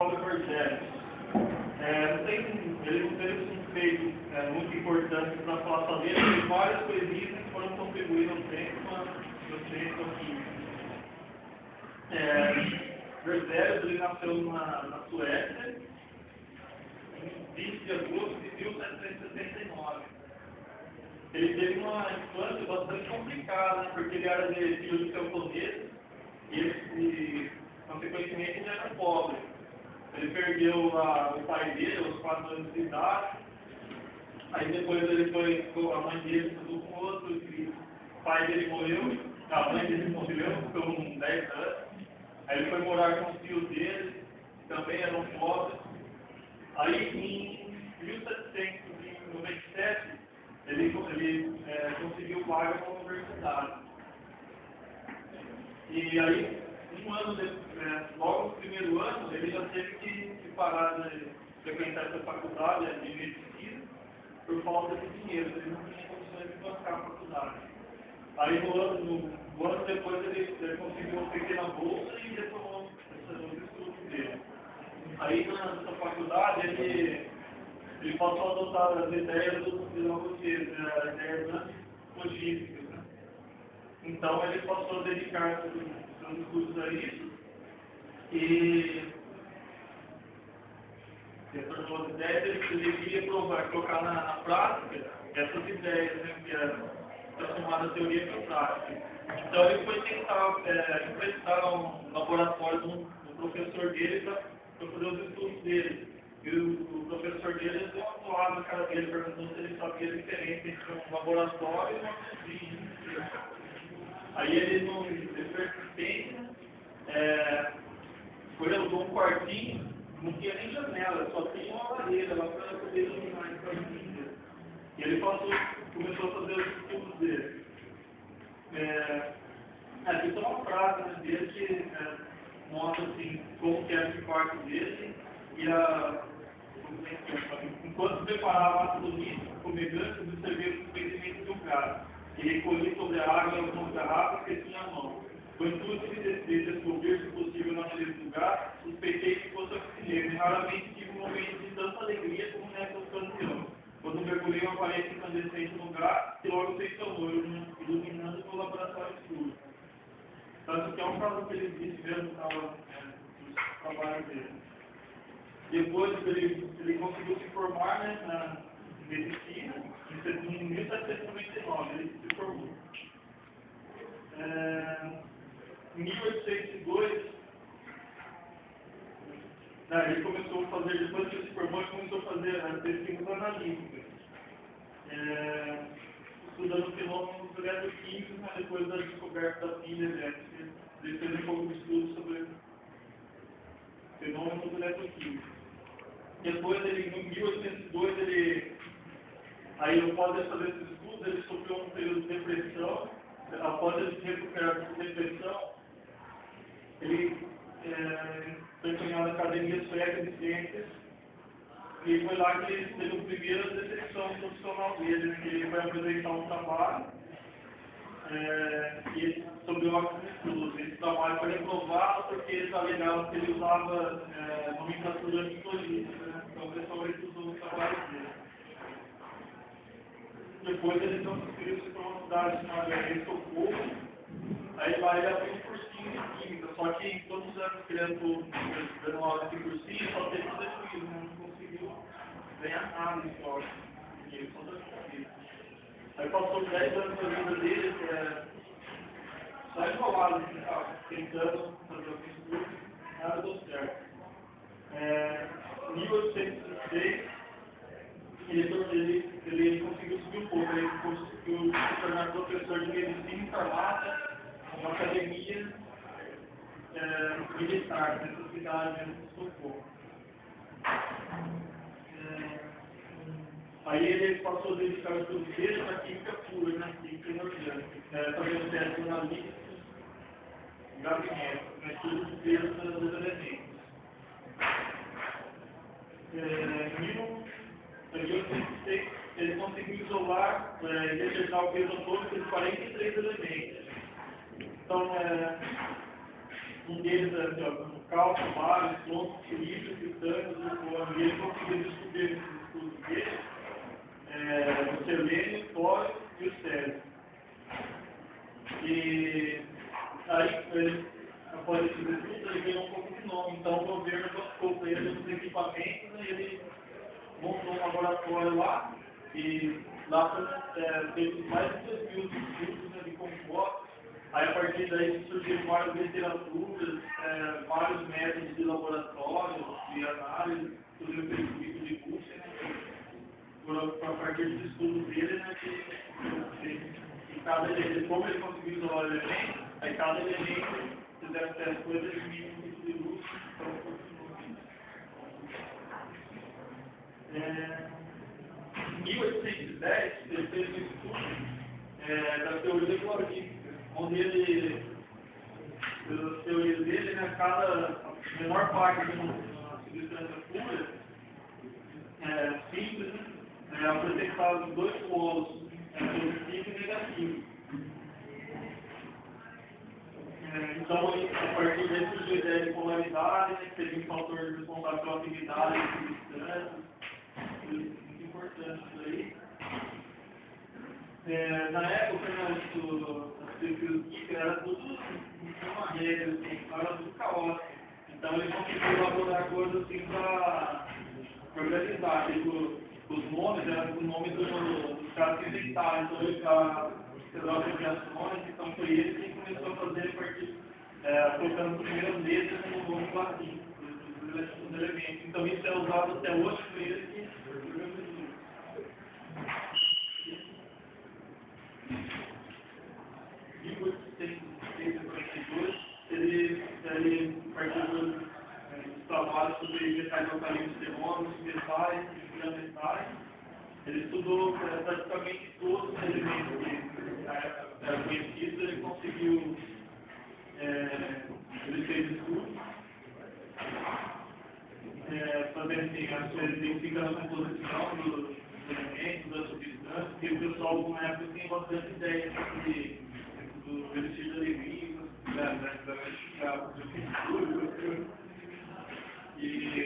Robert Rogério. Ele não fez um feito muito importante para falar só dele, tem várias coisinhas que foram contribuindo ao tempo aqui. Rogério, ele nasceu na Suécia, em 20 de agosto de 1779. Ele teve uma infância bastante complicada, porque ele era de filho de camponeses e, consequentemente, ele era pobre. Ele perdeu o pai dele aos 4 anos de idade, aí depois a mãe dele casou com outro, e o pai dele morreu, a mãe dele morreu com 10 anos, aí ele foi morar com os tios dele, que também eram pobres. Aí em 1797 ele conseguiu vaga na universidade. E aí, um ano logo no primeiro ano, ele já teve que parar de frequentar essa faculdade de medicina por falta de dinheiro. Ele não tinha condições de bancar a faculdade. Aí no ano depois ele conseguiu uma pequena bolsa e retomou os estudos dele. Aí nessa faculdade ele passou a adotar as ideias dos ideias logísticas, né? Então ele passou a dedicar seus estudos a isso e as ideias ele queria colocar na prática essas ideias, né, que eram chamadas de teoria para prática. Então ele foi tentar emprestar um laboratório do professor dele para fazer os estudos dele. E o professor dele deu uma toada na cara dele, perguntou se ele sabia a diferença entre um laboratório e uma cozinha. Aí ele persistência, alugou um quartinho, não tinha nem janela, só tinha uma lareira lá para poder iluminar o quartinho dele. E ele começou a fazer os estudos dele. Aqui tem uma frase dele que mostra assim, como que era esse quarto dele e enquanto preparava a ácido nítrico fumegante, observei o desprendimento de um gás. E recolhi sobre a água algumas garrafas que tinha à mão. Com o intuito de descobrir, se possível, a natureza do gás, suspeitei que fosse oxigênio. E raramente tive um momento de tanta alegria como nessa ocasião, quando mergulhei uma aparência incandescente no gás e logo fez calor, iluminando o laboratório escuro. Tanto que é um caso que ele disse mesmo no trabalho dele. Depois ele conseguiu se formar, né, na medicina, em 1799, ele se formou. Em 1802, ele começou a fazer, depois que ele se formou, ele começou a fazer pesquisas analíticas, estudando fenômenos eletroquímicos, mas depois da descoberta da pilha elétrica, ele fez um pouco de estudo sobre fenômenos eletroquímicos. Depois, em 1802, aí após ele fazer esses estudos, ele sofreu um período de depressão. Após ele se recuperar dessa depressão, ele foi encaminhado à Academia Sueca de Ciências e foi lá que ele teve a primeira decepção profissional dele, né, que ele foi apresentar um trabalho sobre o óxido nitroso. Esse trabalho foi reprovado porque eles alegavam que ele usava nomenclatura antitolítica, né? Então o pessoal recusou o trabalho dele. Depois ele transferiu-se para uma cidade chamada Estocolmo. Aí lá ele abriu um cursinho de química, só que todos os anos dando aula de cursinho, só teve um prejuízo, né? Não conseguiu ganhar nada em história. E ele só transferiu. Aí passou 10 anos da vida dele, só enrolado, tentando fazer o estudo, nada deu certo. Em 1806, ele conseguiu subir um pouco, ele conseguiu se tornar professor de medicina e farmácia numa academia militar, nessa cidade de Estocolmo. Aí ele passou a dedicar os estudos dele para química pura, né, química inorgânica, fazendo testes analíticos, gabinete, no estudo de peso dos elementos. Em 1806, ele conseguiu isolar e determinar o peso atômico de 43 elementos. Então, um deles é o cálcio, bário, estronço, silício, titânio, zircônio, e ele conseguiu descobrir nesses estudos dele o selênio, o fósforo e o césio. E aí, após esses estudos, ele ganhou um pouco de nome. Então, o governo buscou para ele os equipamentos e ele montou um laboratório lá. E lá foram feitos mais de 2.000 estudos, né, de compostos. Aí, a partir daí, surgiram várias literaturas, vários métodos de laboratório, de análise, tudo feito de Bucha, né, a partir dos estudos dele, né, que cada elemento, como ele conseguiu isolar o elemento, aí cada elemento fizeram certas coisas, ele mínimo tipo de luz, então continua. Em 1810, ele fez um estudo da teoria clorífica, onde ele, pelas teorias dele, né, a menor parte de uma substância pura, simples, né, apresentava dois polos, positivo e negativo. Então, a partir daí surgiu a ideia de polaridade, né, que seria um fator responsável pela atividade de substâncias, muito importante isso aí. Na época, né, as pesquisas químicas era tudo uma regra, assim, era tudo caótico. Então, ele conseguiu elaborar coisas assim para organizar. Os nomes eram os nomes dos caras que inventaram, então ele as abreviações, então foi ele quem começou a fazer a partir, colocando as primeiras letras no nome latim dos elementos. Então isso é usado até hoje por ele que em 1852 ele participou dos trabalhos sobre metais alcalinos termômetros, metais e fundamentais. Ele estudou praticamente todos os elementos que na época eram conhecidos, ele conseguiu, ele fez estudos, fazendo assim, identificando a composição dos elementos, das substâncias, porque o pessoal na época tinha bastante ideia do elixir de Levi, e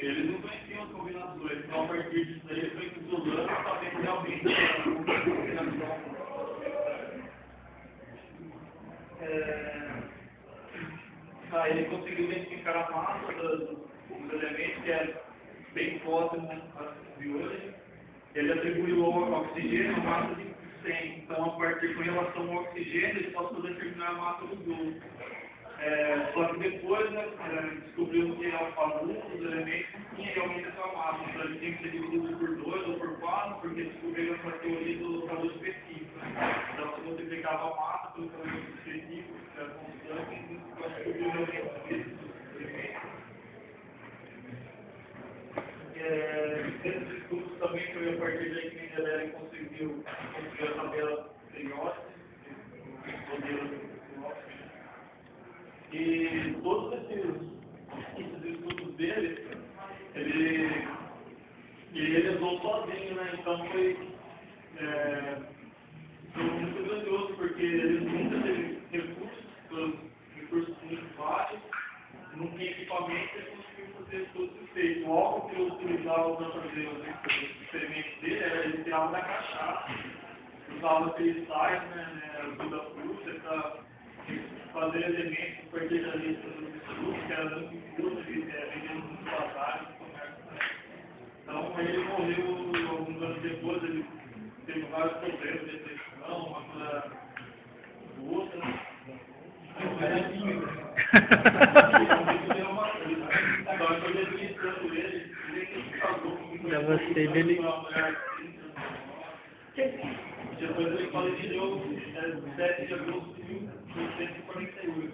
eles não conheciam as combinações, então a partir disso daí ele foi isolando e sabendo realmente a combinação. Aí ele conseguiu identificar a massa dos elementos, que é bem próximo de hoje. Ele atribuiu ao oxigênio a massa de 100. Então, a partir com relação ao oxigênio, ele passou a determinar a massa do globo. Só que depois, né, descobriu que alguns dos elementos não tinha realmente essa massa. Então, ele tinha que ser dividido por 2 ou por 4, porque descobriram essa teoria do calor específico. Então, se multiplicava a massa pelo calor específico, que era constante, então descobriu realmente esses elementos. Esses estudos também foi a partir daí que Mendeleev conseguiu construir a tabela periódica, o modelo periódico. E todos esses estudos dele, ele realizou sozinho, né? Então foi muito grandioso, porque ele nunca teve recursos muito baixos, não tinha equipamento e conseguiu fazer tudo isso feito. O álcool que ele utilizava para fazer os experimentos dele, ele tirava da cachaça, usava cristais, ajuda fruta, para fazer elementos a partir da lista dos estudos, que era muito impuro, ele vendia muito batalha no comércio também. Então ele morreu alguns anos depois, ele teve vários problemas de depressão, uma coisa outra. Já gostei dele. Depois ele faleceu 7 de agosto de 1848.